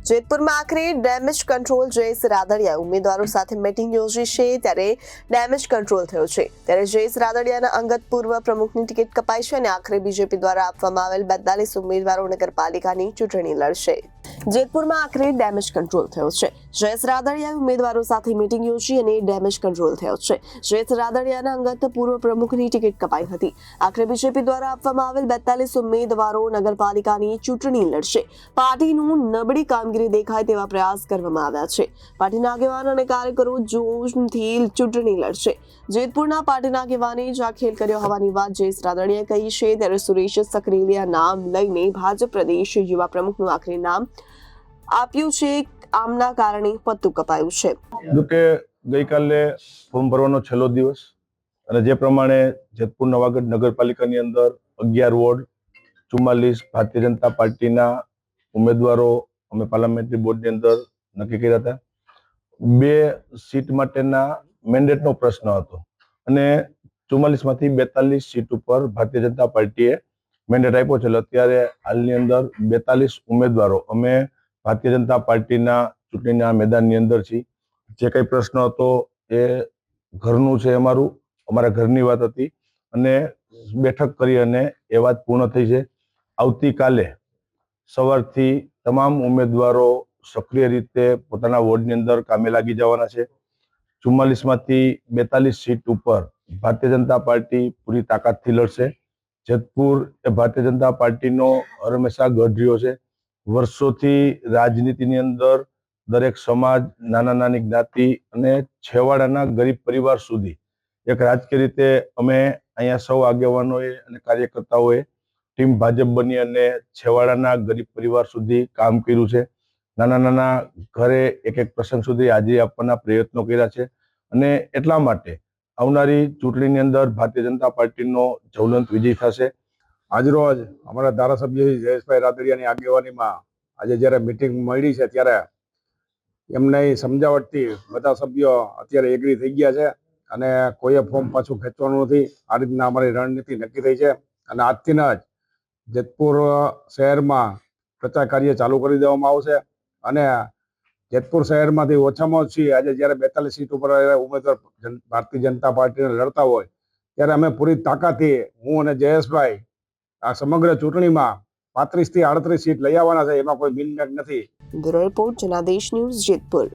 જેતપુરમાં આખરે damage control Jayesh Radadiya ઉમેદવારો સાથે મીટિંગ યોજી છે ત્યારે ડેમેજ કંટ્રોલ થયો છે ત્યારે જયેશ રાદડિયાના અંગત પૂર્વ પ્રમુખની ટિકિટ કપાઈ છે અને આખરે બીજેપી દ્વારા આપવામાં આવેલ 42 ઉમેદવારો નગરપાલિકાની ચૂંટણી લડશે। જેતપુરમાં આખરે ડેમેજ કંટ્રોલ થયો છે। જયેશ રાદડિયાએ ઉમેદવારો સાથે મીટિંગ યોજી અને ડેમેજ કંટ્રોલ થયો છે। જયેશ રાદડિયાના અંગત પૂર્વ પ્રમુખની ટિકિટ કપાઈ હતી। આખરે બીજેપી દ્વારા આપવામાં આવેલ 42 ઉમેદવારો નગરપાલિકાની ચૂંટણી લડશે। પાર્ટીનું નબળી કામગીરી દેખાય તેવા પ્રયાસ કરવામાં આવ્યા છે। પાર્ટીના આગેવાનો અને કાર્યકરો જોશથી ચૂંટણી લડશે। જેતપુરના પાર્ટીના આગેવાને જાખેલ કર્યો હોવાની વાત જયેશ રાદડિયાએ કહી છે ત્યારે સુરેશ સક્રેલિયા નામ લઈને ભાજપ પ્રદેશ યુવા પ્રમુખનું આખરે નામ આપ્યું છે। આમના કારણે પત્તું કપાયું છે। જોકે ગઈકાલે ફોર્મ ભરવાનો છેલ્લો દિવસ અને જે પ્રમાણે જેતપુર નવાગઢ નગરપાલિકાની અંદર 11 વોર્ડ 44 ભારતીય જનતા પાર્ટીના ઉમેદવારો અમે પાર્લામેન્ટરી બોર્ડની અંદર નક્કી કર્યા હતા। 2 સીટ માટેના મેન્ડેટનો પ્રશ્ન હતો અને 44 માંથી 42 સીટ ઉપર ભારતીય જનતા પાર્ટીએ મેન્ડેટ આપ્યો છે। અત્યારે હાલની અંદર 42 ઉમેદવારો અમે ભારતીય જનતા પાર્ટીના ચૂંટણીના મેદાનની અંદર છીએ। જે કંઈ પ્રશ્ન હતો એ ઘરનું છે, અમારા ઘરની વાત હતી અને બેઠક કરી અને એ વાત પૂર્ણ થઈ છે। આવતીકાલે સવારથી તમામ ઉમેદવારો સક્રિય રીતે પોતાના વોર્ડની અંદર કામે લાગી જવાના છે। 44 માંથી 42 સીટ ઉપર ભારતીય જનતા પાર્ટી પૂરી તાકાતથી લડશે। જેતપુર એ ભારતીય જનતા પાર્ટીનો હંમેશા ગઢ રહ્યો છે। વર્ષોથી રાજનીતિની અંદર દરેક સમાજ, નાના નાની જ્ઞાતિ અને છેવાડાના ગરીબ પરિવાર સુધી એક રાજકીય રીતે અમે અહીંયા સૌ આગેવાનોએ અને કાર્યકર્તાઓએ ટીમ ભાજપ બની અને છેવાડાના ગરીબ પરિવાર સુધી કામ કર્યું છે। નાના નાના ઘરે એક પ્રસંગ સુધી હાજરી આપવાના પ્રયત્નો કર્યા છે અને એટલા માટે આવનારી ચૂંટણીની અંદર ભારતીય જનતા પાર્ટીનો જ્વલંત વિજય થશે। આજરોજ અમારા ધારાસભ્ય જયેશભાઈ રાદડિયાની આગેવાનીમાં આજે જ્યારે મિટિંગ મળી છે ત્યારે એમને સમજાવટથી બધા સભ્યો અત્યારે એગ્રી થઈ ગયા છે અને કોઈએ ફોર્મ પાછું ખેંચવાનું નથી। આ રીતના અમારી રણનીતિ નક્કી થઈ છે અને આજથી જ જેતપુર શહેરમાં પ્રચાર કાર્ય ચાલુ કરી દેવામાં આવશે અને જેતપુર શહેરમાંથી ઓછામાં ઓછી આજે જ્યારે 42 સીટ ઉપર ઉમેદવાર ભારતીય જનતા પાર્ટીને લડતા હોય ત્યારે અમે પૂરી તાકાતથી હું અને જયેશભાઈ આ સમગ્ર ચૂંટણીમાં 35 થી 38 સીટ લઈ આવવાના છે। એમાં કોઈ મિલમેક નથી। Bureau report Janadesh news Jetpur.